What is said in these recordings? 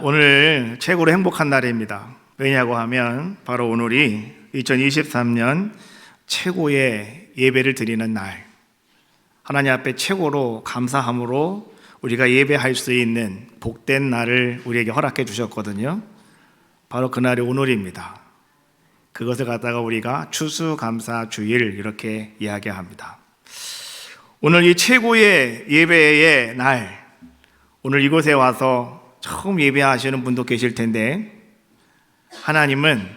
오늘 최고로 행복한 날입니다. 왜냐고 하면 바로 오늘이 2023년 최고의 예배를 드리는 날, 하나님 앞에 최고로 감사함으로 우리가 예배할 수 있는 복된 날을 우리에게 허락해 주셨거든요. 바로 그날이 오늘입니다. 그것을 갖다가 우리가 추수감사주일 이렇게 이야기합니다. 오늘 이 최고의 예배의 날, 오늘 이곳에 와서 처음 예배하시는 분도 계실 텐데, 하나님은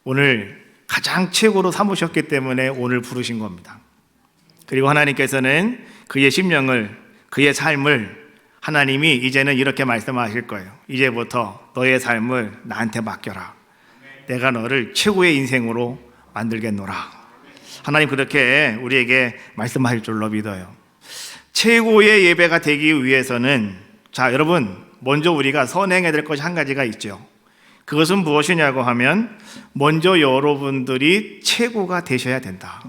오늘 가장 최고로 삼으셨기 때문에 오늘 부르신 겁니다. 그리고 하나님께서는 그의 심령을, 그의 삶을 하나님이 이제는 이렇게 말씀하실 거예요. 이제부터 너의 삶을 나한테 맡겨라. 내가 너를 최고의 인생으로 만들겠노라. 하나님 그렇게 우리에게 말씀하실 줄로 믿어요. 최고의 예배가 되기 위해서는, 자 여러분, 먼저 우리가 선행해야 될 것이 한 가지가 있죠. 그것은 무엇이냐고 하면, 먼저 여러분들이 최고가 되셔야 된다.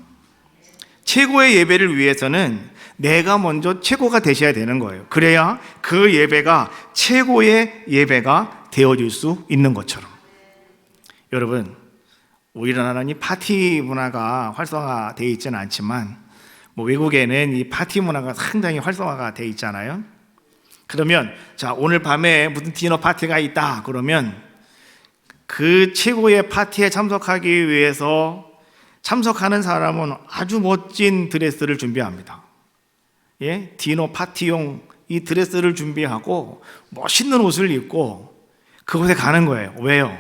최고의 예배를 위해서는 내가 먼저 최고가 되셔야 되는 거예요. 그래야 그 예배가 최고의 예배가 되어질 수 있는 것처럼. 여러분, 우리나라는 파티 문화가 활성화되어 있지는 않지만, 외국에는 이 파티 문화가 상당히 활성화가 되어 있잖아요. 그러면 자 오늘 밤에 무슨 디너 파티가 있다 그러면 그 최고의 파티에 참석하기 위해서 참석하는 사람은 아주 멋진 드레스를 준비합니다. 예? 디너 파티용 이 드레스를 준비하고 멋있는 옷을 입고 그곳에 가는 거예요. 왜요?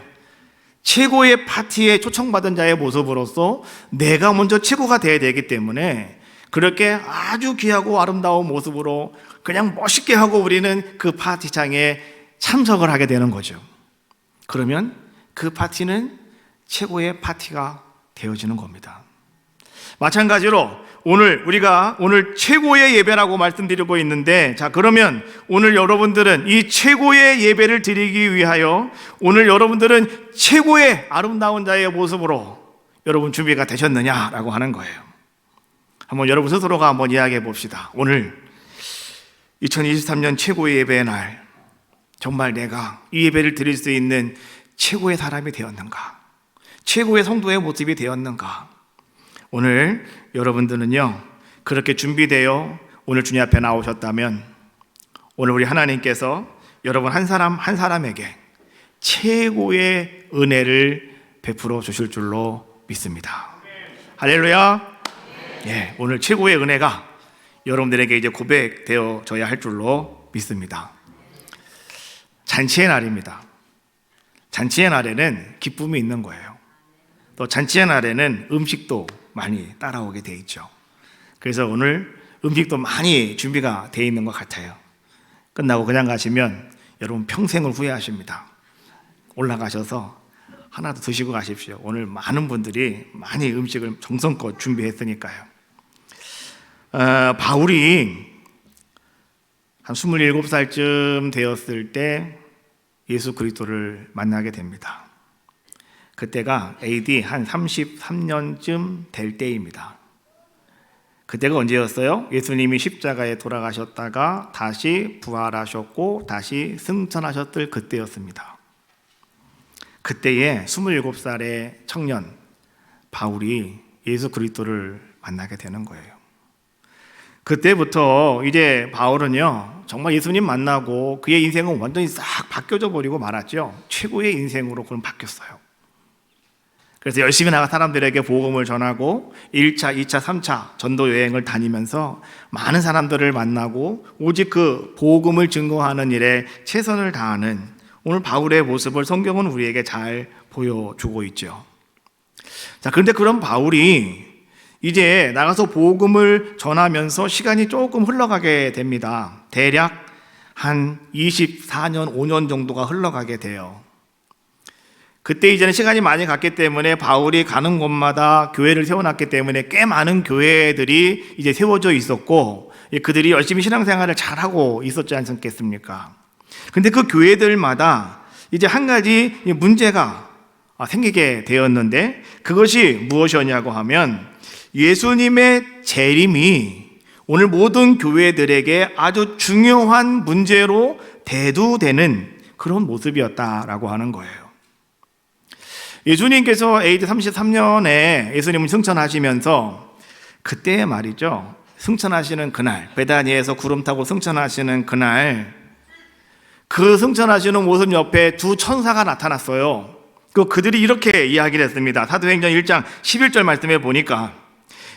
최고의 파티에 초청받은 자의 모습으로서 내가 먼저 최고가 돼야 되기 때문에 그렇게 아주 귀하고 아름다운 모습으로 그냥 멋있게 하고 우리는 그 파티장에 참석을 하게 되는 거죠. 그러면 그 파티는 최고의 파티가 되어지는 겁니다. 마찬가지로 우리가 오늘 최고의 예배라고 말씀드리고 있는데, 자 그러면 오늘 여러분들은 이 최고의 예배를 드리기 위하여 오늘 여러분들은 최고의 아름다운 자의 모습으로 여러분 준비가 되셨느냐라고 하는 거예요. 한번 여러분 스스로가 한번 이야기해 봅시다. 오늘 2023년 최고의 예배의 날, 정말 내가 이 예배를 드릴 수 있는 최고의 사람이 되었는가? 최고의 성도의 모습이 되었는가? 오늘 여러분들은요, 그렇게 준비되어 오늘 주님 앞에 나오셨다면, 오늘 우리 하나님께서 여러분 한 사람 한 사람에게 최고의 은혜를 베풀어 주실 줄로 믿습니다. 할렐루야. 예, 오늘 최고의 은혜가 여러분들에게 이제 고백되어져야 할 줄로 믿습니다. 잔치의 날입니다. 잔치의 날에는 기쁨이 있는 거예요. 또 잔치의 날에는 음식도 많이 따라오게 돼 있죠. 그래서 오늘 음식도 많이 준비가 돼 있는 것 같아요. 끝나고 그냥 가시면 여러분 평생을 후회하십니다. 올라가셔서 하나 더 드시고 가십시오. 오늘 많은 분들이 많이 음식을 정성껏 준비했으니까요. 바울이 한 27살쯤 되었을 때 예수 그리스도를 만나게 됩니다. 그때가 AD 한 33년쯤 될 때입니다. 그때가 언제였어요? 예수님이 십자가에 돌아가셨다가 다시 부활하셨고 다시 승천하셨을 그때였습니다. 그때에 27살의 청년 바울이 예수 그리스도를 만나게 되는 거예요. 그때부터 이제 바울은요, 정말 예수님 만나고 그의 인생은 완전히 싹 바뀌어져 버리고 말았죠. 최고의 인생으로 그럼 바뀌었어요. 그래서 열심히 나가 사람들에게 복음을 전하고 1차, 2차, 3차 전도 여행을 다니면서 많은 사람들을 만나고 오직 그 복음을 증거하는 일에 최선을 다하는 오늘 바울의 모습을 성경은 우리에게 잘 보여주고 있죠. 자, 그런데 그런 바울이 이제 나가서 복음을 전하면서 시간이 조금 흘러가게 됩니다. 대략 한 24년, 5년 정도가 흘러가게 돼요. 그때 이제는 시간이 많이 갔기 때문에 바울이 가는 곳마다 교회를 세워놨기 때문에 꽤 많은 교회들이 이제 세워져 있었고, 그들이 열심히 신앙생활을 잘하고 있었지 않겠습니까? 근데 그 교회들마다 이제 한 가지 문제가 생기게 되었는데, 그것이 무엇이었냐고 하면 예수님의 재림이 오늘 모든 교회들에게 아주 중요한 문제로 대두되는 그런 모습이었다라고 하는 거예요. 예수님께서 AD 33년에 예수님을 승천하시면서 그때 말이죠, 승천하시는 그날, 베다니에서 구름 타고 승천하시는 그날, 그 승천하시는 모습 옆에 두 천사가 나타났어요. 그들이 이렇게 이야기를 했습니다. 사도행전 1장 11절 말씀에 보니까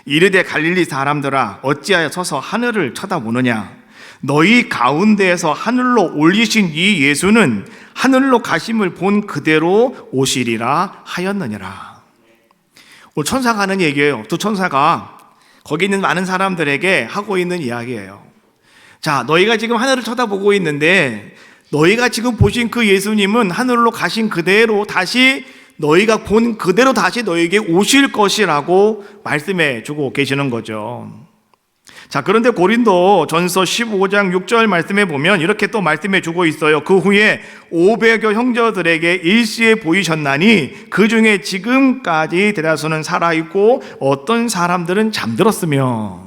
이르되 갈릴리 사람들아 어찌하여 서서 하늘을 쳐다보느냐, 너희 가운데에서 하늘로 올리신 이 예수는 하늘로 가심을 본 그대로 오시리라 하였느니라. 오늘 천사가 하는 얘기예요. 두 천사가 거기 있는 많은 사람들에게 하고 있는 이야기예요. 자, 너희가 지금 하늘을 쳐다보고 있는데 너희가 지금 보신 그 예수님은 하늘로 가신 그대로 다시 너희가 본 그대로 다시 너희에게 오실 것이라고 말씀해 주고 계시는 거죠. 자, 그런데 고린도 전서 15장 6절 말씀에 보면 이렇게 또 말씀해 주고 있어요. 그 후에 500여 형제들에게 일시에 보이셨나니 그 중에 지금까지 대다수는 살아있고 어떤 사람들은 잠들었으며.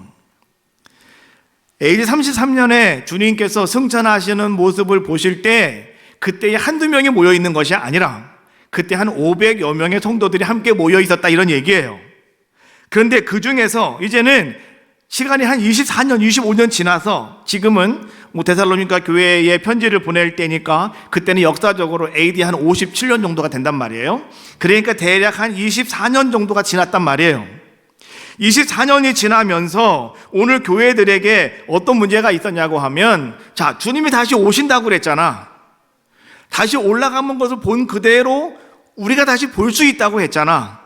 AD 33년에 주님께서 승천하시는 모습을 보실 때 그때 한두 명이 모여 있는 것이 아니라 그때 한 500여 명의 성도들이 함께 모여 있었다, 이런 얘기예요. 그런데 그 중에서 이제는 시간이 한 24년, 25년 지나서 지금은 데살로니가 교회에 편지를 보낼 때니까 그때는 역사적으로 AD 한 57년 정도가 된단 말이에요. 그러니까 대략 한 24년 정도가 지났단 말이에요. 24년이 지나면서 오늘 교회들에게 어떤 문제가 있었냐고 하면, 자, 주님이 다시 오신다고 그랬잖아. 다시 올라가는 것을 본 그대로 우리가 다시 볼 수 있다고 했잖아.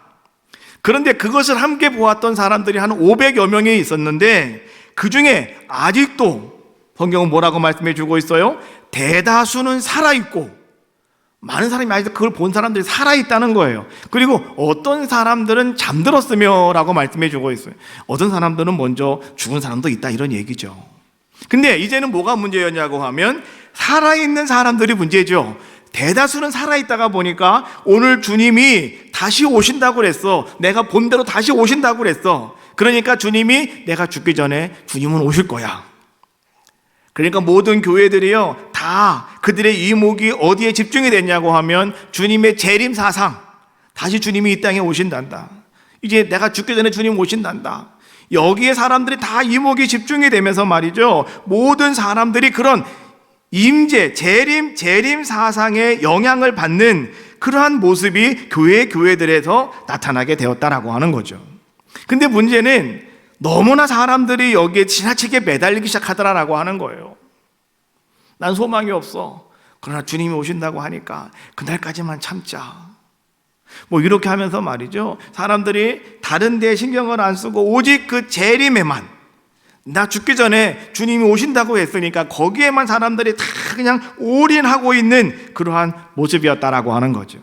그런데 그것을 함께 보았던 사람들이 한 500여 명이 있었는데 그 중에 아직도 성경은 뭐라고 말씀해 주고 있어요? 대다수는 살아있고, 많은 사람이 아직도 그걸 본 사람들이 살아있다는 거예요. 그리고 어떤 사람들은 잠들었으며 라고 말씀해 주고 있어요. 어떤 사람들은 먼저 죽은 사람도 있다, 이런 얘기죠. 근데 이제는 뭐가 문제였냐고 하면 살아있는 사람들이 문제죠. 대다수는 살아있다가 보니까 오늘 주님이 다시 오신다고 그랬어. 내가 본 대로 다시 오신다고 그랬어. 그러니까 주님이 내가 죽기 전에 주님은 오실 거야. 그러니까 모든 교회들이요, 다 그들의 이목이 어디에 집중이 됐냐고 하면 주님의 재림 사상, 다시 주님이 이 땅에 오신단다. 이제 내가 죽기 전에 주님 오신단다. 여기에 사람들이 다 이목이 집중이 되면서 말이죠, 모든 사람들이 그런 임재, 재림 사상의 영향을 받는 그러한 모습이 교회들에서 나타나게 되었다라고 하는 거죠. 근데 문제는 너무나 사람들이 여기에 지나치게 매달리기 시작하더라라고 하는 거예요. 난 소망이 없어. 그러나 주님이 오신다고 하니까 그날까지만 참자. 뭐 이렇게 하면서 말이죠, 사람들이 다른 데에 신경을 안 쓰고 오직 그 재림에만, 나 죽기 전에 주님이 오신다고 했으니까 거기에만 사람들이 다 그냥 올인하고 있는 그러한 모습이었다라고 하는 거죠.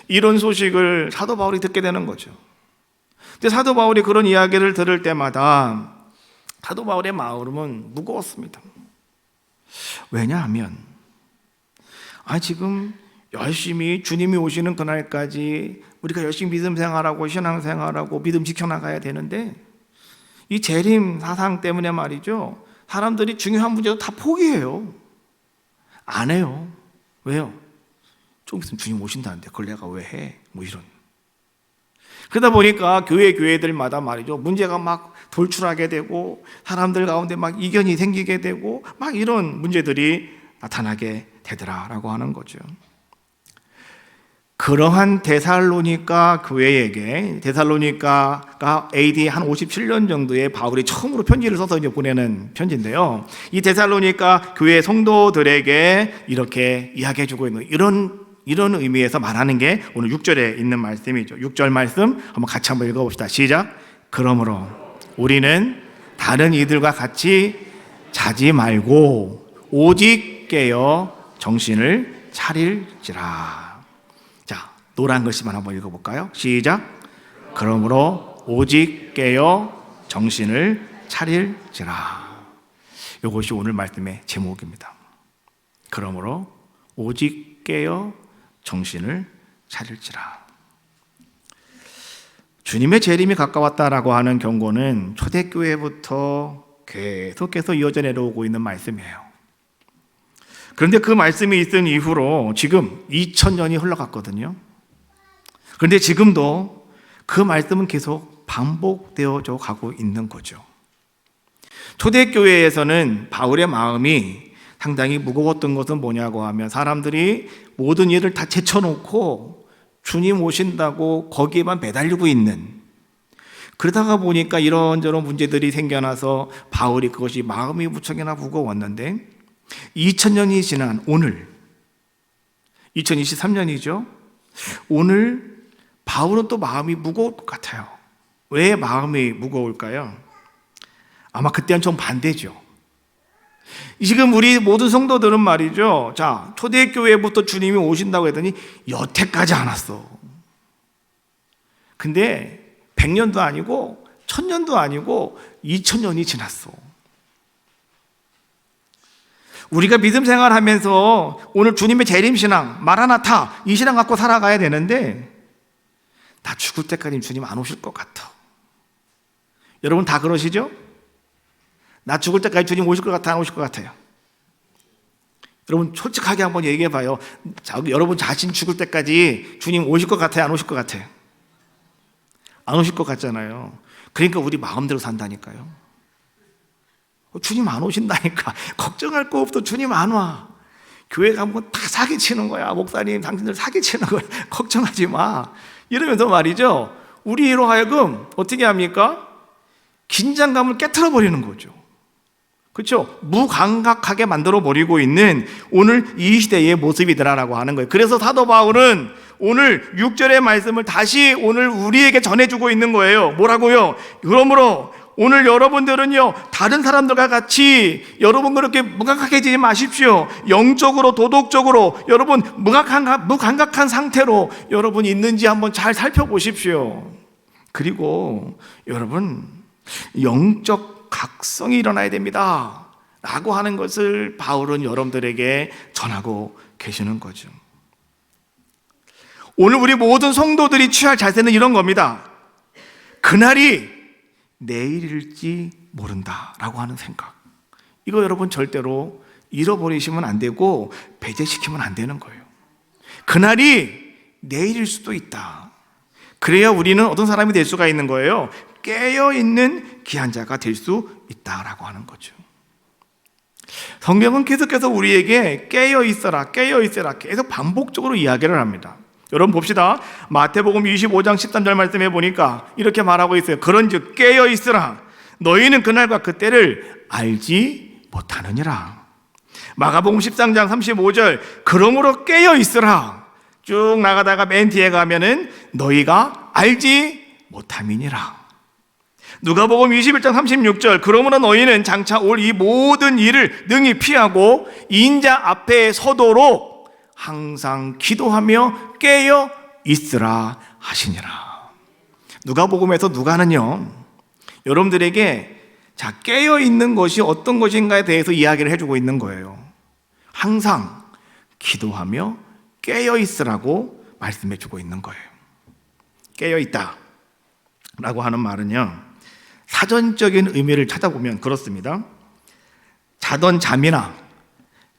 이런 소식을 사도 바울이 듣게 되는 거죠. 근데 사도 바울이 그런 이야기를 들을 때마다 사도 바울의 마음은 무거웠습니다. 왜냐하면 지금 열심히 주님이 오시는 그날까지 우리가 열심히 믿음 생활하고 신앙 생활하고 믿음 지켜나가야 되는데 이 재림 사상 때문에 말이죠, 사람들이 중요한 문제도 다 포기해요. 안 해요. 왜요? 좀 있으면 주님 오신다는데 그걸 내가 왜 해? 뭐 이런. 그러다 보니까 교회들마다 말이죠, 문제가 막 돌출하게 되고 사람들 가운데 막 이견이 생기게 되고 막 이런 문제들이 나타나게 되더라라고 하는 거죠. 그러한 데살로니가 교회에게, 데살로니가가 AD 한 57년 정도에 바울이 처음으로 편지를 써서 이제 보내는 편지인데요, 이 데살로니가 교회 성도들에게 이렇게 이야기해주고 있는 이런 의미에서 말하는 게 오늘 6절에 있는 말씀이죠. 6절 말씀 같이 한번 읽어봅시다. 시작. 그러므로 우리는 다른 이들과 같이 자지 말고 오직 깨어 정신을 차릴지라. 자, 노란 글씨만 한번 읽어볼까요? 시작. 그러므로 오직 깨어 정신을 차릴지라. 이것이 오늘 말씀의 제목입니다. 그러므로 오직 깨어 정신을 차릴지라. 주님의 재림이 가까웠다라고 하는 경고는 초대교회부터 계속해서 이어져 내려오고 있는 말씀이에요. 그런데 그 말씀이 있은 이후로 지금 2000년이 흘러갔거든요. 그런데 지금도 그 말씀은 계속 반복되어져 가고 있는 거죠. 초대교회에서는 바울의 마음이 상당히 무거웠던 것은 뭐냐고 하면 사람들이 모든 일을 다 제쳐놓고 주님 오신다고 거기에만 매달리고 있는, 그러다가 보니까 이런저런 문제들이 생겨나서 바울이 그것이 마음이 무척이나 무거웠는데 2000년이 지난 오늘 2023년이죠. 오늘 바울은 또 마음이 무거울 것 같아요. 왜 마음이 무거울까요? 아마 그때는 좀 반대죠. 지금 우리 모든 성도들은 말이죠. 자, 초대교회부터 주님이 오신다고 했더니 여태까지 안 왔어. 근데 100년도 아니고 1000년도 아니고 2000년이 지났어. 우리가 믿음 생활하면서 오늘 주님의 재림신앙, 마라나타, 이 신앙 갖고 살아가야 되는데 나 죽을 때까지 주님 안 오실 것 같아. 여러분 다 그러시죠? 나 죽을 때까지 주님 오실 것 같아, 안 오실 것 같아요? 여러분 솔직하게 한번 얘기해 봐요. 여러분 자신 죽을 때까지 주님 오실 것 같아요, 안 오실 것 같아요? 안 오실 것 같잖아요. 그러니까 우리 마음대로 산다니까요. 주님 안 오신다니까. 걱정할 거 없어. 주님 안 와. 교회 가면 다 사기치는 거야. 목사님 당신들 사기치는 거야. 걱정하지 마. 이러면서 말이죠, 우리로 하여금 어떻게 합니까? 긴장감을 깨트려 버리는 거죠. 그렇죠? 무감각하게 만들어 버리고 있는 오늘 이 시대의 모습이더라라고 하는 거예요. 그래서 사도 바울은 오늘 6절의 말씀을 다시 오늘 우리에게 전해주고 있는 거예요. 뭐라고요? 그러므로 오늘 여러분들은요, 다른 사람들과 같이 여러분 그렇게 무감각해지지 마십시오. 영적으로 도덕적으로 여러분 무감각한 상태로 여러분 있는지 한번 잘 살펴보십시오. 그리고 여러분 영적 각성이 일어나야 됩니다 라고 하는 것을 바울은 여러분들에게 전하고 계시는 거죠. 오늘 우리 모든 성도들이 취할 자세는 이런 겁니다. 그날이 내일일지 모른다 라고 하는 생각, 이거 여러분 절대로 잃어버리시면 안 되고 배제시키면 안 되는 거예요. 그날이 내일일 수도 있다. 그래야 우리는 어떤 사람이 될 수가 있는 거예요. 깨어있는 귀한 자가 될 수 있다라고 하는 거죠. 성경은 계속해서 우리에게 깨어있어라 깨어있어라 계속 반복적으로 이야기를 합니다. 여러분 봅시다. 마태복음 25장 13절 말씀해 보니까 이렇게 말하고 있어요. 그런즉 깨어있으라 너희는 그날과 그때를 알지 못하느니라. 마가복음 13장 35절 그러므로 깨어있으라 쭉 나가다가 맨 뒤에 가면은 너희가 알지 못함이니라. 누가복음 21장 36절 그러므로 너희는 장차 올 이 모든 일을 능히 피하고 인자 앞에 서도록 항상 기도하며 깨어 있으라 하시니라. 누가복음에서 누가는요, 여러분들에게 자 깨어 있는 것이 어떤 것인가에 대해서 이야기를 해주고 있는 거예요. 항상 기도하며 깨어 있으라고 말씀해주고 있는 거예요. 깨어 있다 라고 하는 말은요, 사전적인 의미를 찾아보면 그렇습니다. 자던 잠이나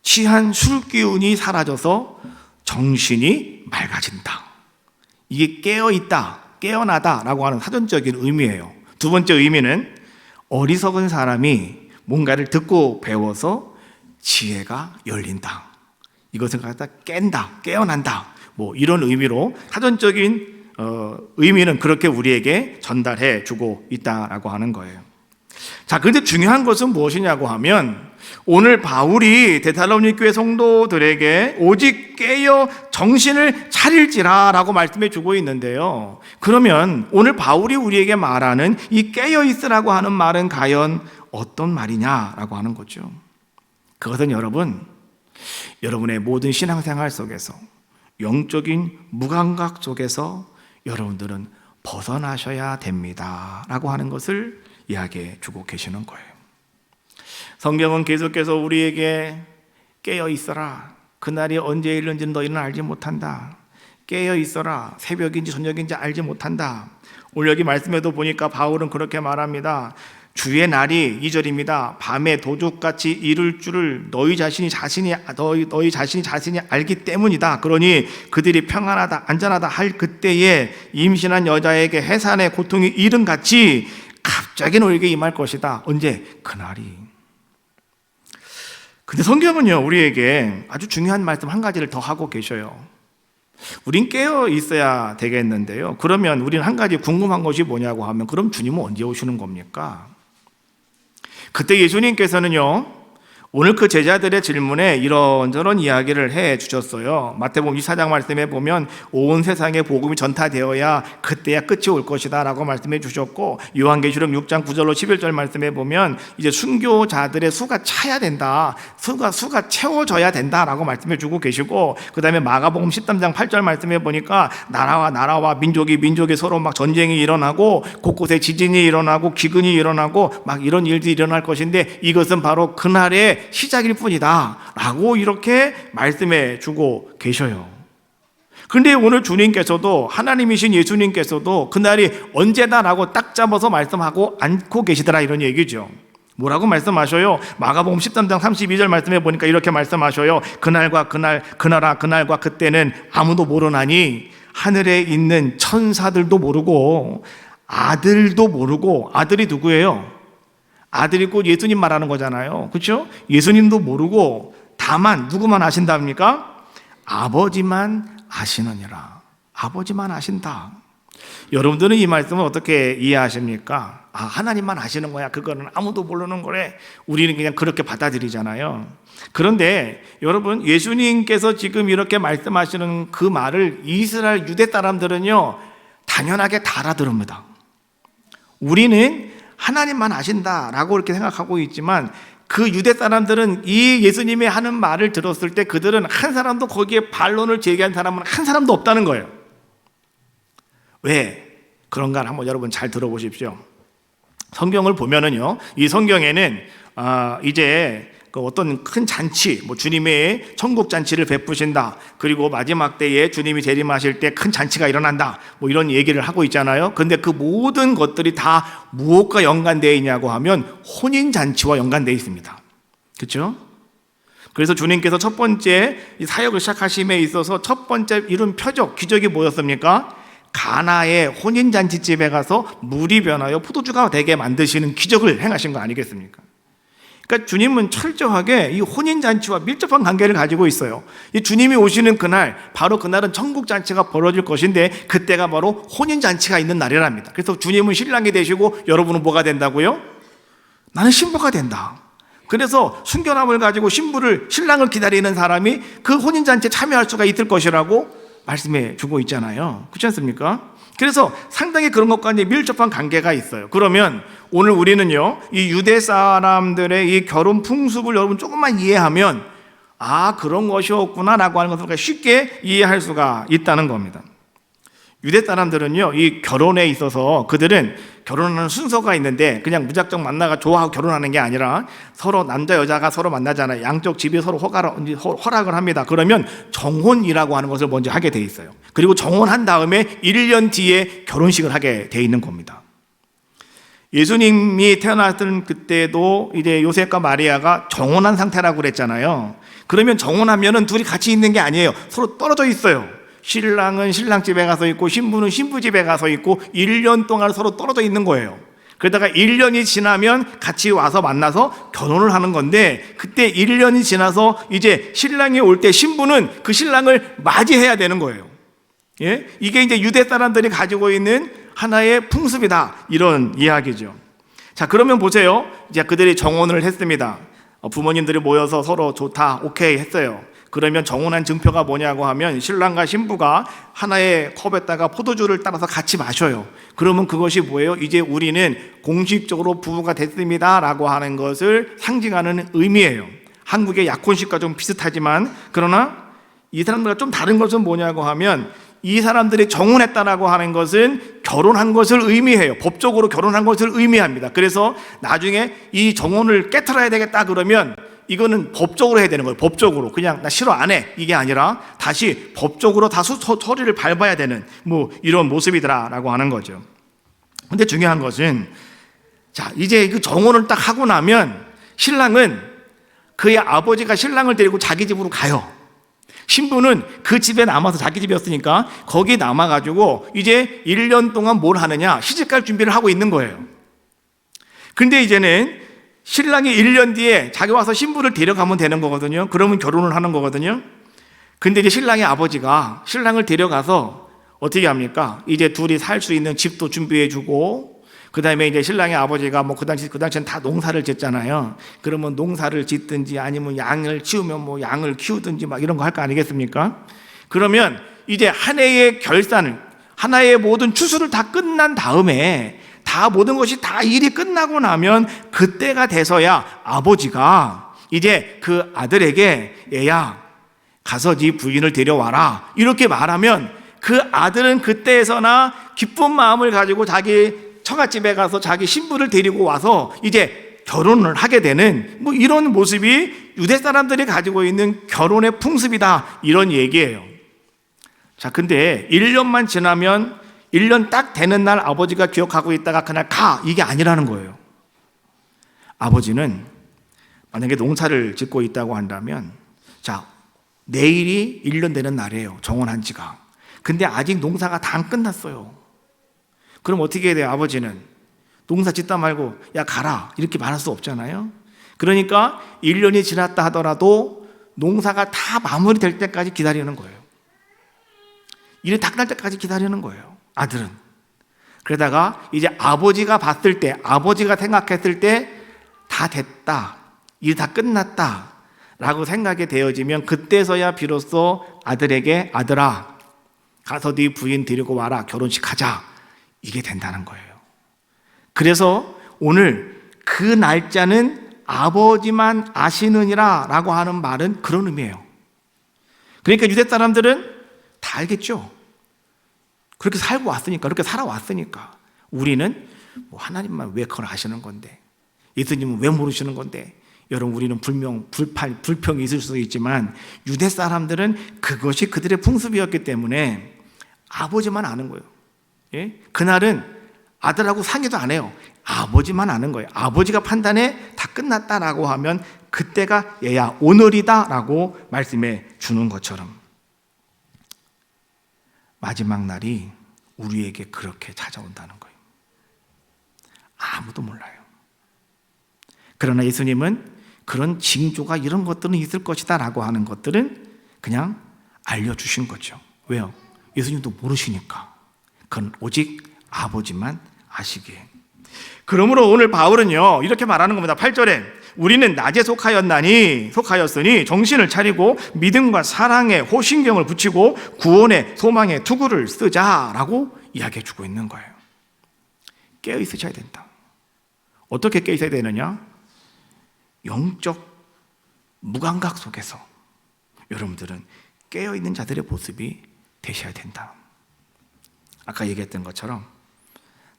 취한 술 기운이 사라져서 정신이 맑아진다. 이게 깨어있다, 깨어나다 라고 하는 사전적인 의미예요. 두 번째 의미는 어리석은 사람이 뭔가를 듣고 배워서 지혜가 열린다. 이것을 갖다 깬다, 깨어난다, 뭐 이런 의미로 사전적인 의미는 그렇게 우리에게 전달해 주고 있다라고 하는 거예요. 자, 그런데 중요한 것은 무엇이냐고 하면 오늘 바울이 데살로니가 교회 성도들에게 오직 깨어 정신을 차릴지라 라고 말씀해 주고 있는데요, 그러면 오늘 바울이 우리에게 말하는 이 깨어 있으라고 하는 말은 과연 어떤 말이냐라고 하는 거죠. 그것은 여러분의 모든 신앙생활 속에서 영적인 무감각 속에서 여러분들은 벗어나셔야 됩니다 라고 하는 것을 이야기해 주고 계시는 거예요. 성경은 계속해서 우리에게 깨어 있어라, 그날이 언제 일는지는 너희는 알지 못한다. 깨어 있어라, 새벽인지 저녁인지 알지 못한다. 오늘 여기 말씀에도 보니까 바울은 그렇게 말합니다. 주의 날이 2절입니다. 밤에 도둑같이 이룰 줄을 너희 자신이 자신이 알기 때문이다. 그러니 그들이 평안하다 안전하다 할 그때에 임신한 여자에게 해산의 고통이 이른같이 갑자기 너에게 임할 것이다. 언제? 그날이. 근데 성경은요, 우리에게 아주 중요한 말씀 한 가지를 더 하고 계셔요. 우린 깨어 있어야 되겠는데요, 그러면 우리는 한 가지 궁금한 것이 뭐냐고 하면, 그럼 주님은 언제 오시는 겁니까? 그때 예수님께서는요, 오늘 그 제자들의 질문에 이런저런 이야기를 해 주셨어요. 마태복음 24장 말씀에 보면 온 세상에 복음이 전파되어야 그때야 끝이 올 것이다 라고 말씀해 주셨고, 요한계시록 6장 9절로 11절 말씀에 보면 이제 순교자들의 수가 차야 된다, 수가 채워져야 된다라고 말씀해 주고 계시고, 그 다음에 마가복음 13장 8절 말씀에 보니까 나라와 민족이 서로 막 전쟁이 일어나고 곳곳에 지진이 일어나고 기근이 일어나고 막 이런 일들이 일어날 것인데, 이것은 바로 그날의 시작일 뿐이다 라고 이렇게 말씀해 주고 계셔요. 그런데 오늘 주님께서도, 하나님이신 예수님께서도 그날이 언제다라고 딱 잡아서 말씀하고 않고 계시더라, 이런 얘기죠. 뭐라고 말씀하셔요? 마가복음 13장 32절 말씀해 보니까 이렇게 말씀하셔요. 그날과 그때는 아무도 모르나니 하늘에 있는 천사들도 모르고 아들도 모르고. 아들이 누구예요? 아들이 곧 예수님 말하는 거잖아요. 그렇죠? 예수님도 모르고 다만 누구만 아신답니까? 아버지만 아시느니라. 아버지만 아신다. 여러분들은 이 말씀을 어떻게 이해하십니까? 하나님만 아시는 거야, 그거는 아무도 모르는 거래, 우리는 그냥 그렇게 받아들이잖아요. 그런데 여러분, 예수님께서 지금 이렇게 말씀하시는 그 말을 이스라엘 유대 사람들은요, 당연하게 다 알아들읍니다. 우리는 하나님만 아신다라고 이렇게 생각하고 있지만, 그 유대 사람들은 이 예수님이 하는 말을 들었을 때 그들은 한 사람도, 거기에 반론을 제기한 사람은 한 사람도 없다는 거예요. 왜 그런가 한번 여러분 잘 들어보십시오. 성경을 보면은요, 이 성경에는 이제 그 어떤 큰 잔치, 주님의 천국 잔치를 베푸신다, 그리고 마지막 때에 주님이 재림하실 때 큰 잔치가 일어난다, 이런 얘기를 하고 있잖아요. 근데 그 모든 것들이 다 무엇과 연관되어 있냐고 하면 혼인 잔치와 연관되어 있습니다. 그렇죠? 그래서 주님께서 첫 번째 사역을 시작하심에 있어서 첫 번째 이룬 표적, 기적이 뭐였습니까? 가나의 혼인 잔치집에 가서 물이 변하여 포도주가 되게 만드시는 기적을 행하신 거 아니겠습니까? 그러니까 주님은 철저하게 이 혼인잔치와 밀접한 관계를 가지고 있어요. 이 주님이 오시는 그날, 바로 그날은 천국잔치가 벌어질 것인데, 그때가 바로 혼인잔치가 있는 날이랍니다. 그래서 주님은 신랑이 되시고 여러분은 뭐가 된다고요? 나는 신부가 된다. 그래서 순결함을 가지고 신랑을 기다리는 사람이 그 혼인잔치에 참여할 수가 있을 것이라고 말씀해 주고 있잖아요. 그렇지 않습니까? 그래서 상당히 그런 것과 밀접한 관계가 있어요. 그러면 오늘 우리는요, 이 유대 사람들의 이 결혼 풍습을 여러분 조금만 이해하면, 그런 것이었구나 라고 하는 것을 쉽게 이해할 수가 있다는 겁니다. 유대 사람들은요, 이 결혼에 있어서 그들은 결혼하는 순서가 있는데, 그냥 무작정 만나가 좋아하고 결혼하는 게 아니라 서로 남자 여자가 서로 만나잖아요. 양쪽 집이 서로 허락을 합니다. 그러면 정혼이라고 하는 것을 먼저 하게 돼 있어요. 그리고 정혼한 다음에 1년 뒤에 결혼식을 하게 돼 있는 겁니다. 예수님이 태어났던 그때도 이제 요셉과 마리아가 정혼한 상태라고 그랬잖아요. 그러면 정혼하면은 둘이 같이 있는 게 아니에요. 서로 떨어져 있어요. 신랑은 신랑 집에 가서 있고 신부는 신부 집에 가서 있고 1년 동안 서로 떨어져 있는 거예요. 그러다가 1년이 지나면 같이 와서 만나서 결혼을 하는 건데, 그때 1년이 지나서 이제 신랑이 올 때 신부는 그 신랑을 맞이해야 되는 거예요. 예? 이게 이제 유대 사람들이 가지고 있는 하나의 풍습이다, 이런 이야기죠. 자, 그러면 보세요. 이제 그들이 정혼을 했습니다. 부모님들이 모여서 서로 좋다, 오케이 했어요. 그러면 정혼한 증표가 뭐냐고 하면, 신랑과 신부가 하나의 컵에다가 포도주를 따라서 같이 마셔요. 그러면 그것이 뭐예요? 이제 우리는 공식적으로 부부가 됐습니다 라고 하는 것을 상징하는 의미예요. 한국의 약혼식과 좀 비슷하지만, 그러나 이 사람들과 좀 다른 것은 뭐냐고 하면, 이 사람들이 정혼했다라고 하는 것은 결혼한 것을 의미해요. 법적으로 결혼한 것을 의미합니다. 그래서 나중에 이 정혼을 깨트려야 되겠다 그러면 이거는 법적으로 해야 되는 거예요. 법적으로. 그냥 나 싫어 안 해, 이게 아니라 다시 법적으로 다 서리를 밟아야 되는 이런 모습이더라라고 하는 거죠. 근데 중요한 것은 자, 이제 그 정혼을 딱 하고 나면 신랑은 그의 아버지가 신랑을 데리고 자기 집으로 가요. 신부는 그 집에 남아서 자기 집이었으니까 거기에 남아가지고 이제 1년 동안 뭘 하느냐? 시집갈 준비를 하고 있는 거예요. 근데 이제는 신랑이 1년 뒤에 자기 와서 신부를 데려가면 되는 거거든요. 그러면 결혼을 하는 거거든요. 근데 이제 신랑의 아버지가 신랑을 데려가서 어떻게 합니까? 이제 둘이 살 수 있는 집도 준비해주고, 그 다음에 이제 신랑의 아버지가 뭐 그 당시엔 다 농사를 짓잖아요. 그러면 농사를 짓든지 아니면 양을 키우면 뭐 양을 키우든지 막 이런 거 할 거 아니겠습니까? 그러면 이제 한 해의 결산을, 하나의 모든 추수를 다 끝난 다음에 다 모든 것이 다 일이 끝나고 나면 그때가 돼서야 아버지가 이제 그 아들에게 얘야 가서 네 부인을 데려와라 이렇게 말하면 그 아들은 그때에서나 기쁜 마음을 가지고 자기 처갓집에 가서 자기 신부를 데리고 와서 이제 결혼을 하게 되는 뭐 이런 모습이 유대 사람들이 가지고 있는 결혼의 풍습이다 이런 얘기예요. 자, 근데 1년만 지나면 1년 딱 되는 날 아버지가 기억하고 있다가 그날 가 이게 아니라는 거예요. 아버지는 만약에 농사를 짓고 있다고 한다면 자, 내일이 1년 되는 날이에요. 정혼한 지가. 근데 아직 농사가 다 안 끝났어요. 그럼 어떻게 해야 돼요? 아버지는 농사 짓다 말고 야 가라 이렇게 말할 수 없잖아요. 그러니까 1년이 지났다 하더라도 농사가 다 마무리될 때까지 기다리는 거예요. 일이 다 끝날 때까지 기다리는 거예요, 아들은. 그러다가 이제 아버지가 봤을 때, 아버지가 생각했을 때 다 됐다, 일이 다 끝났다 라고 생각이 되어지면 그때서야 비로소 아들에게 아들아 가서 네 부인 데리고 와라, 결혼식 하자, 이게 된다는 거예요. 그래서 오늘 그 날짜는 아버지만 아시느니라 라고 하는 말은 그런 의미예요. 그러니까 유대 사람들은 다 알겠죠. 그렇게 살고 왔으니까, 그렇게 살아왔으니까. 우리는 뭐 하나님만 왜 그걸 아시는 건데, 예수님은 왜 모르시는 건데. 여러분, 우리는 불평이 있을 수도 있지만 유대 사람들은 그것이 그들의 풍습이었기 때문에 아버지만 아는 거예요. 예? 그날은 아들하고 상의도 안 해요. 아버지만 아는 거예요. 아버지가 판단해 다 끝났다라고 하면 그때가 얘야 오늘이다 라고 말씀해 주는 것처럼 마지막 날이 우리에게 그렇게 찾아온다는 거예요. 아무도 몰라요. 그러나 예수님은 그런 징조가 이런 것들은 있을 것이다 라고 하는 것들은 그냥 알려주신 거죠. 왜요? 예수님도 모르시니까. 그건 오직 아버지만 아시기에. 그러므로 오늘 바울은요 이렇게 말하는 겁니다. 8절에 우리는 낮에 속하였으니 정신을 차리고 믿음과 사랑에 호신경을 붙이고 구원의 소망의 투구를 쓰자라고 이야기해 주고 있는 거예요. 깨어 있으셔야 된다. 어떻게 깨어 있어야 되느냐? 영적 무감각 속에서 여러분들은 깨어 있는 자들의 모습이 되셔야 된다. 아까 얘기했던 것처럼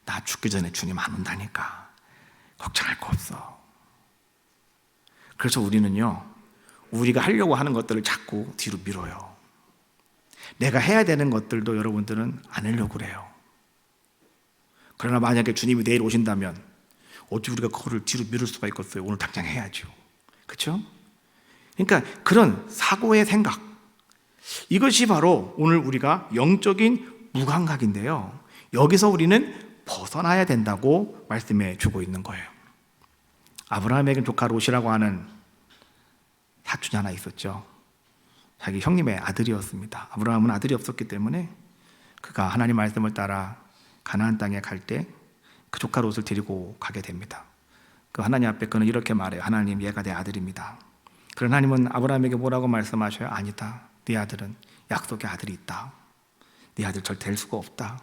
나 죽기 전에 주님 안 온다니까 걱정할 거 없어. 그래서 우리는요 우리가 하려고 하는 것들을 자꾸 뒤로 밀어요. 내가 해야 되는 것들도 여러분들은 안 하려고 그래요. 그러나 만약에 주님이 내일 오신다면 어찌 우리가 그거를 뒤로 미룰 수가 있겠어요? 오늘 당장 해야죠. 그렇죠? 그러니까 그런 사고의 생각, 이것이 바로 오늘 우리가 영적인 무감각인데요 여기서 우리는 벗어나야 된다고 말씀해 주고 있는 거예요. 아브라함에게 조카 롯이라고 하는 사촌이 하나 있었죠. 자기 형님의 아들이었습니다. 아브라함은 아들이 없었기 때문에 그가 하나님 말씀을 따라 가나안 땅에 갈 때 그 조카 롯을 데리고 가게 됩니다. 그 하나님 앞에 그는 이렇게 말해요. 하나님, 얘가 내 아들입니다. 그런 하나님은 아브라함에게 뭐라고 말씀하셔요? 아니다. 네 아들은 약속의 아들이 있다. 네 아들 절대 될 수가 없다.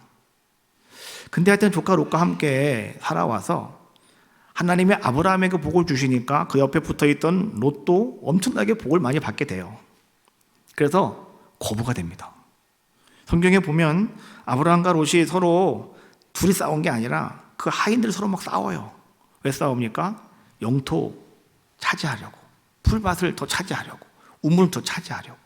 근데 하여튼 조카 롯과 함께 살아와서 하나님이 아브라함에게 복을 주시니까 그 옆에 붙어있던 롯도 엄청나게 복을 많이 받게 돼요. 그래서 거부가 됩니다. 성경에 보면 아브라함과 롯이 서로 둘이 싸운 게 아니라 그 하인들 서로 막 싸워요. 왜 싸웁니까? 영토 차지하려고, 풀밭을 더 차지하려고, 우물을 더 차지하려고.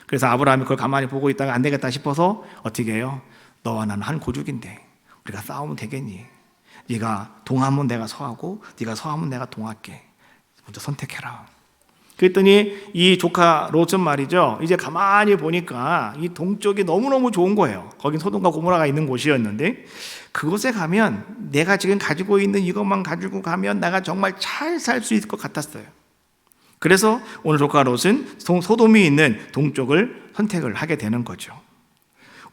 그래서 아브라함이 그걸 가만히 보고 있다가 안 되겠다 싶어서 어떻게 해요? 너와 나는 한 고죽인데 우리가 싸우면 되겠니? 네가 동하면 내가 서하고 네가 서하면 내가 동할게. 먼저 선택해라. 그랬더니 이 조카 롯은 말이죠, 이제 가만히 보니까 이 동쪽이 너무너무 좋은 거예요. 거긴 소돔과 고모라가 있는 곳이었는데 그곳에 가면 내가 지금 가지고 있는 이것만 가지고 가면 내가 정말 잘 살 수 있을 것 같았어요. 그래서 오늘 조카 롯은 소돔이 있는 동쪽을 선택을 하게 되는 거죠.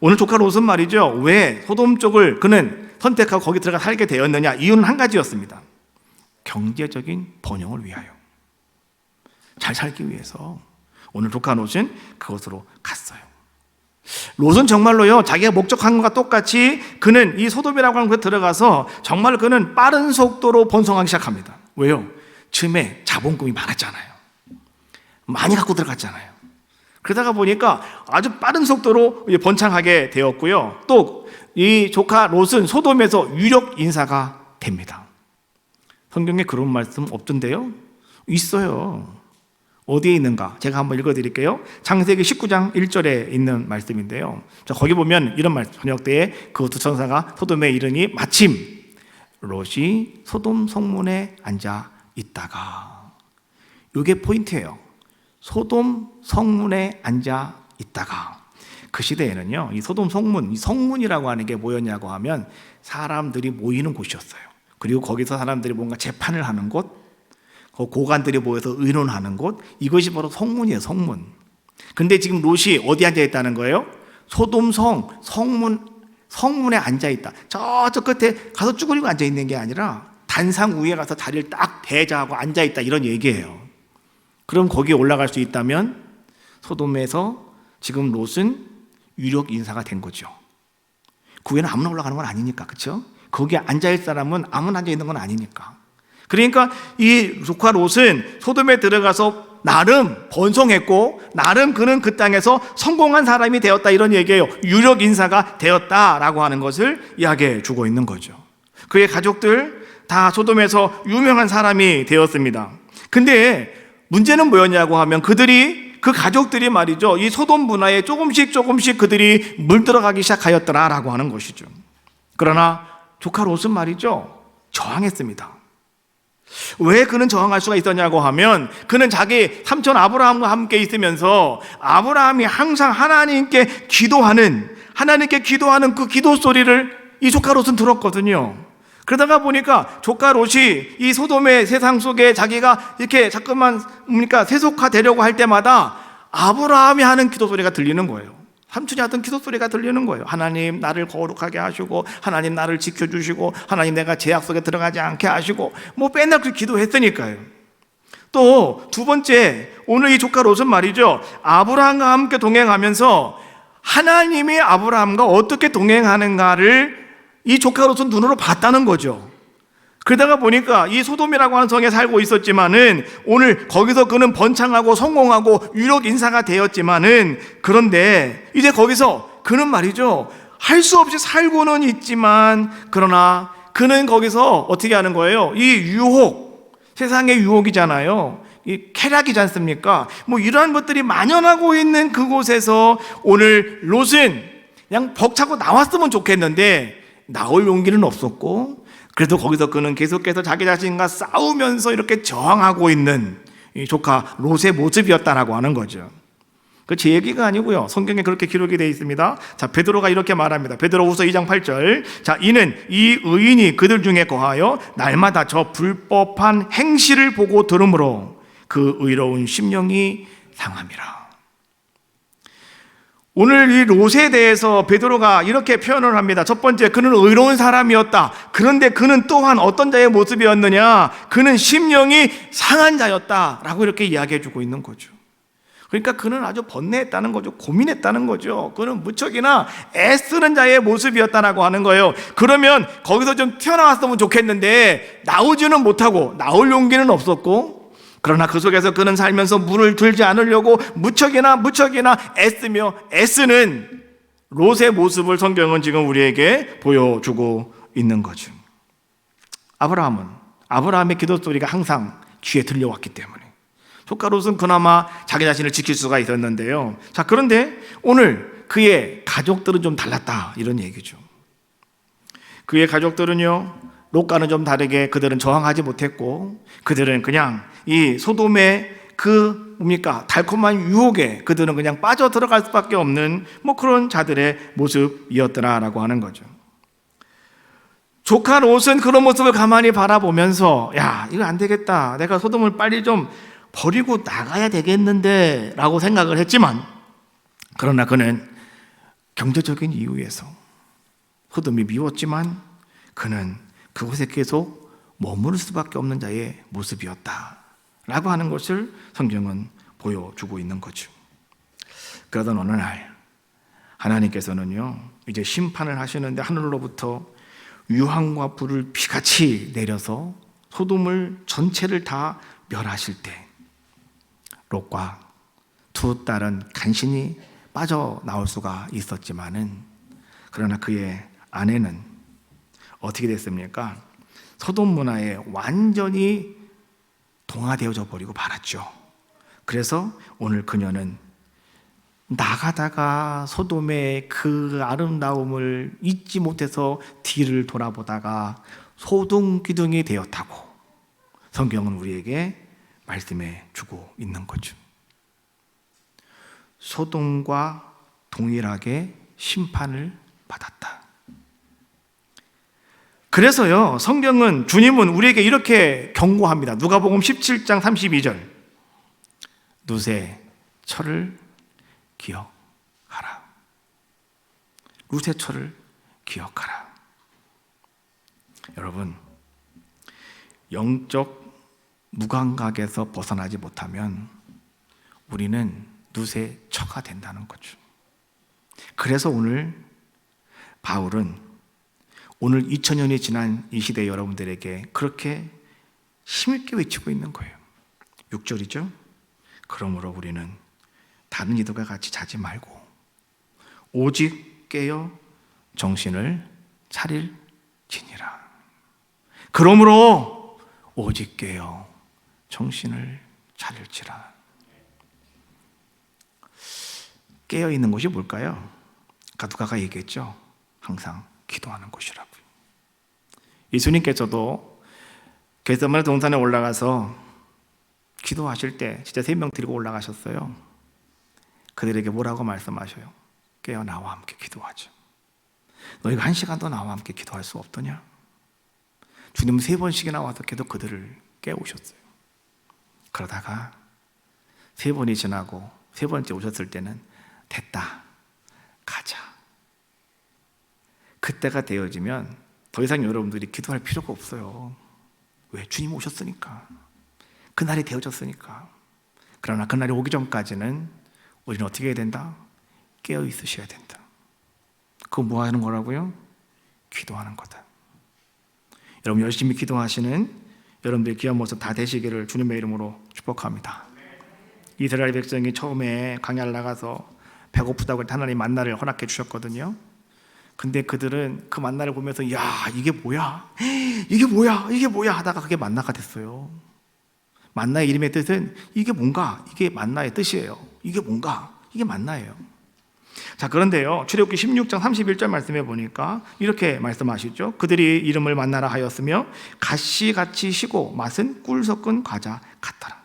오늘 조카 롯은 말이죠, 왜 소돔 쪽을 그는 선택하고 거기 들어가 살게 되었느냐? 이유는 한 가지였습니다. 경제적인 번영을 위하여, 잘 살기 위해서 오늘 조카 롯은 그곳으로 갔어요. 롯은 정말로요, 자기가 목적한 것과 똑같이 그는 이 소돔이라고 하는 곳에 들어가서 정말 그는 빠른 속도로 번성하기 시작합니다. 왜요? 처음에 자본금이 많았잖아요. 많이 갖고 들어갔잖아요. 그러다가 보니까 아주 빠른 속도로 번창하게 되었고요. 또 이 조카 롯은 소돔에서 유력 인사가 됩니다. 성경에 그런 말씀 없던데요? 있어요. 어디에 있는가? 제가 한번 읽어드릴게요. 창세기 19장 1절에 있는 말씀인데요. 자, 거기 보면 이런 말씀, 저녁 때에 그 두 천사가 소돔에 이르니 마침 롯이 소돔 성문에 앉아 있다가, 이게 포인트예요. 소돔 성문에 앉아 있다가. 그 시대에는요, 이 소돔 성문, 이 성문이라고 하는 게 뭐였냐고 하면 사람들이 모이는 곳이었어요. 그리고 거기서 사람들이 뭔가 재판을 하는 곳, 고관들이 모여서 의논하는 곳, 이것이 바로 성문이에요, 성문. 근데 지금 롯이 어디 앉아 있다는 거예요? 소돔 성문에 앉아 있다. 저쪽 끝에 가서 쭈그리고 앉아 있는 게 아니라 단상 위에 가서 다리를 딱 대자하고 앉아 있다, 이런 얘기예요. 그럼 거기에 올라갈 수 있다면 소돔에서 지금 롯은 유력 인사가 된 거죠. 그 위에는 아무나 올라가는 건 아니니까, 그렇죠? 거기에 앉아 있을 사람은 아무나 앉아 있는 건 아니니까. 그러니까 이 조카 롯은 소돔에 들어가서 나름 번성했고 나름 그는 그 땅에서 성공한 사람이 되었다, 이런 얘기예요. 유력 인사가 되었다라고 하는 것을 이야기해 주고 있는 거죠. 그의 가족들 다 소돔에서 유명한 사람이 되었습니다. 근데 문제는 뭐였냐고 하면 그 가족들이 말이죠, 이 소돔 문화에 조금씩 그들이 물들어가기 시작하였더라라고 하는 것이죠. 그러나 조카 롯은 말이죠, 저항했습니다. 왜 그는 저항할 수가 있었냐고 하면 그는 자기 삼촌 아브라함과 함께 있으면서 아브라함이 항상 하나님께 기도하는 그 기도 소리를 이 조카 롯은 들었거든요. 그러다가 보니까 조카 롯이 이 소돔의 세상 속에 자기가 이렇게 자꾸만 세속화되려고 할 때마다 아브라함이 하는 기도 소리가 들리는 거예요. 삼촌이 하던 기도 소리가 들리는 거예요. 하나님 나를 거룩하게 하시고, 하나님 나를 지켜주시고, 하나님 내가 제약 속에 들어가지 않게 하시고, 맨날 그 기도했으니까요. 또 두 번째, 오늘 이 조카 롯은 말이죠, 아브라함과 함께 동행하면서 하나님이 아브라함과 어떻게 동행하는가를 이 조카 롯은 눈으로 봤다는 거죠. 그러다가 보니까 이 소돔이라고 하는 성에 살고 있었지만은 오늘 거기서 그는 번창하고 성공하고 유력 인사가 되었지만은, 그런데 이제 거기서 그는 말이죠, 할 수 없이 살고는 있지만 그러나 그는 거기서 어떻게 하는 거예요? 이 유혹, 세상의 유혹이잖아요. 이 쾌락이지 않습니까? 이러한 것들이 만연하고 있는 그곳에서 오늘 롯은 그냥 벅차고 나왔으면 좋겠는데 나올 용기는 없었고, 그래도 거기서 그는 계속해서 자기 자신과 싸우면서 이렇게 저항하고 있는 이 조카 롯의 모습이었다라고 하는 거죠. 그 제 얘기가 아니고요, 성경에 그렇게 기록이 되어 있습니다. 자, 베드로가 이렇게 말합니다. 베드로후서 2장 8절. 자, 이는 이 의인이 그들 중에 거하여 날마다 저 불법한 행실을 보고 들으므로 그 의로운 심령이 상함이라. 오늘 이 롯에 대해서 베드로가 이렇게 표현을 합니다. 첫 번째, 그는 의로운 사람이었다. 그런데 그는 또한 어떤 자의 모습이었느냐? 그는 심령이 상한 자였다라고 이렇게 이야기해 주고 있는 거죠. 그러니까 그는 아주 번뇌했다는 거죠. 고민했다는 거죠. 그는 무척이나 애쓰는 자의 모습이었다라고 하는 거예요. 그러면 거기서 좀 튀어나왔으면 좋겠는데 나오지는 못하고, 나올 용기는 없었고, 그러나 그 속에서 그는 살면서 문을 들지 않으려고 무척이나 애쓰며 애쓰는 롯의 모습을 성경은 지금 우리에게 보여주고 있는 거죠. 아브라함의 기도 소리가 항상 귀에 들려왔기 때문에 조카 롯은 그나마 자기 자신을 지킬 수가 있었는데요. 자, 그런데 오늘 그의 가족들은 좀 달랐다, 이런 얘기죠. 그의 가족들은요, 롯과는 좀 다르게 그들은 저항하지 못했고, 그들은 그냥 이 소돔의 그 뭡니까 달콤한 유혹에 그들은 그냥 빠져 들어갈 수밖에 없는 그런 자들의 모습이었더라라고 하는 거죠. 조카 롯은 그런 모습을 가만히 바라보면서, 야, 이거 안 되겠다, 내가 소돔을 빨리 좀 버리고 나가야 되겠는데 라고 생각을 했지만, 그러나 그는 경제적인 이유에서 소돔이 미웠지만 그는 그곳에 계속 머무를 수밖에 없는 자의 모습이었다라고 하는 것을 성경은 보여주고 있는 거죠. 그러던 어느 날 하나님께서는요, 이제 심판을 하시는데 하늘로부터 유황과 불을 비같이 내려서 소돔을 전체를 다 멸하실 때 롯과 두 딸은 간신히 빠져나올 수가 있었지만은, 그러나 그의 아내는 어떻게 됐습니까? 소돔 문화에 완전히 동화되어져 버리고 말았죠. 그래서 오늘 그녀는 나가다가 소돔의 그 아름다움을 잊지 못해서 뒤를 돌아보다가 소둥기둥이 되었다고 성경은 우리에게 말씀해 주고 있는 거죠. 소돔과 동일하게 심판을 받았다. 그래서요, 주님은 우리에게 이렇게 경고합니다. 누가복음 17장 32절. 룻의 철을 기억하라. 룻의 철을 기억하라. 여러분, 영적 무감각에서 벗어나지 못하면 우리는 룻의 처가 된다는 거죠. 그래서 오늘 바울은 오늘 2000년이 지난 이 시대 여러분들에게 그렇게 힘있게 외치고 있는 거예요. 6절이죠. 그러므로 우리는 다른 이들과 같이 자지 말고 오직 깨어 정신을 차릴지니라. 그러므로 오직 깨어 정신을 차릴지라. 깨어 있는 곳이 뭘까요? 누가가 얘기했죠. 항상 기도하는 곳이라고요. 예수님께서도 겟세마네 동산에 올라가서 기도하실 때 진짜 3명 데리고 올라가셨어요. 그들에게 뭐라고 말씀하셔요? 깨어 나와 함께 기도하죠. 너희가 1시간 더 나와 함께 기도할 수 없더냐? 주님은 3번씩이나 와서 계속 그들을 깨우셨어요. 그러다가 3번이 지나고 3번째 오셨을 때는 됐다, 가자. 그때가 되어지면 더 이상 여러분들이 기도할 필요가 없어요. 왜? 주님 오셨으니까. 그날이 되어졌으니까. 그러나 그날이 오기 전까지는 우리는 어떻게 해야 된다? 깨어 있으셔야 된다. 그거 뭐 하는 거라고요? 기도하는 거다. 여러분 열심히 기도하시는 여러분들의 귀한 모습 다 되시기를 주님의 이름으로 축복합니다. 이스라엘 백성이 처음에 광야를 나가서 배고프다고 하나님 만나를 허락해 주셨거든요. 근데 그들은 그 만나를 보면서 야, 이게 뭐야? 이게 뭐야? 이게 뭐야? 하다가 그게 만나가 됐어요. 만나의 이름의 뜻은 이게 뭔가, 이게 만나의 뜻이에요. 이게 뭔가, 이게 만나예요. 자, 그런데요, 출애굽기 16장 31절 말씀해 보니까 이렇게 말씀하시죠. 그들이 이름을 만나라 하였으며 가시같이 시고 맛은 꿀 섞은 과자 같더라.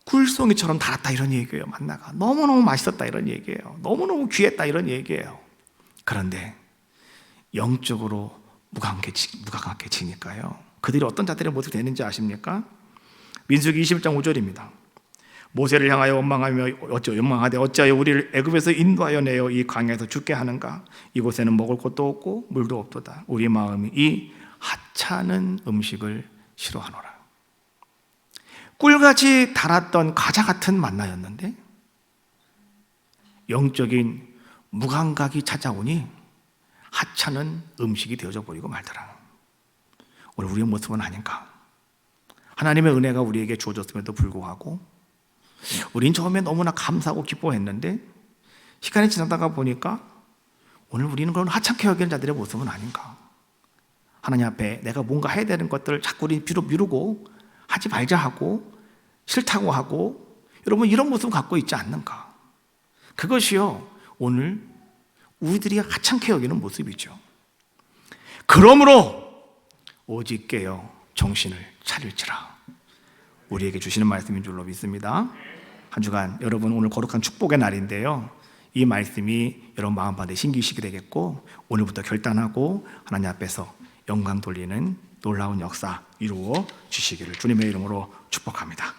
꿀송이처럼 달았다 이런 얘기예요. 만나가 너무너무 맛있었다 이런 얘기예요. 너무너무 귀했다 이런 얘기예요. 그런데 영적으로 무감각해지니까요, 그들이 어떤 자들의 모습이 되는지 아십니까? 민수기 21장 5절입니다. 모세를 향하여 원망하되 어찌하여 우리를 애굽에서 인도하여 내어 이 광야에서 죽게 하는가? 이곳에는 먹을 것도 없고 물도 없도다. 우리 마음이 이 하찮은 음식을 싫어하노라. 꿀같이 달았던 과자 같은 만나였는데 영적인 무감각이 찾아오니 하찮은 음식이 되어져 버리고 말더라. 오늘 우리의 모습은 아닌가? 하나님의 은혜가 우리에게 주어졌음에도 불구하고 우린 처음에 너무나 감사하고 기뻐했는데 시간이 지나다가 보니까 오늘 우리는 그런 하찮게 여기는 자들의 모습은 아닌가? 하나님 앞에 내가 뭔가 해야 되는 것들을 자꾸 우리 뒤로 미루고 하지 말자 하고 싫다고 하고, 여러분 이런 모습을 갖고 있지 않는가? 그것이요 오늘 우리들이 하찮게 여기는 모습이죠. 그러므로 오직 깨어 정신을 차릴지라. 우리에게 주시는 말씀인 줄로 믿습니다. 한 주간 여러분 오늘 거룩한 축복의 날인데요, 이 말씀이 여러분 마음가운데 신기식이 되겠고, 오늘부터 결단하고 하나님 앞에서 영광 돌리는 놀라운 역사 이루어 주시기를 주님의 이름으로 축복합니다.